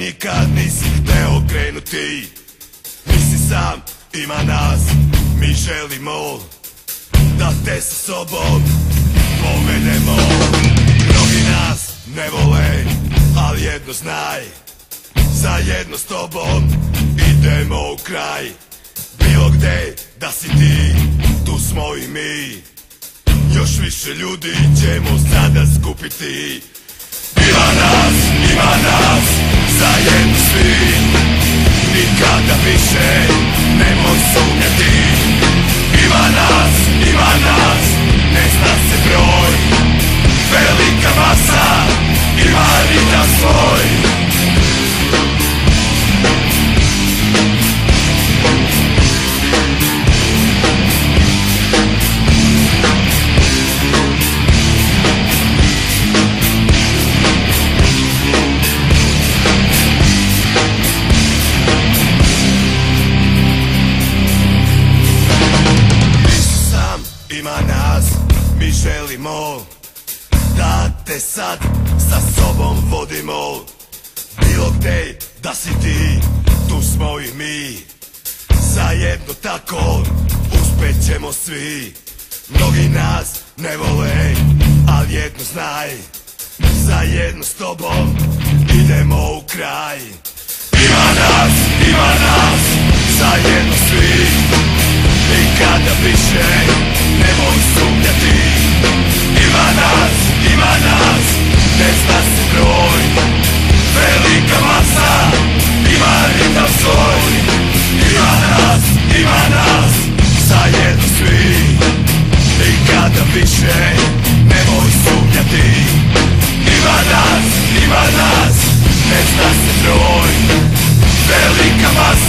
nikad nisi hteo krenuti. Nisi sam, ima nas, mi želimo da te sa sobom povedemo. Mnogi nas ne vole, ali jedno znaj, zajedno s tobom idemo u kraj. Bilo gde da si ti, tu smo i mi. Još više ljudi ćemo sada skupiti. Ima nas, zajedno svi. Nikada više nemoj sumnjati. Ima nas, ne zna se broj. Velika masa ima ritam svoj. Ima nas, mi želimo da te sad sa sobom vodimo. Bilo gde da si ti, tu smo i mi. Zajedno tako uspećemo svi. Mnogi nas ne vole, ali jedno znaj, zajedno s tobom idemo u kraj. Ima nas, zajedno svi. Nikada više nemoj sumnjati. Ima nas, ne zna se broj. Velika masa ima ritam svoj. Ima nas, zajedno svi. Nikada više nemoj sumnjati. Ima nas, ne zna se broj. Velika masa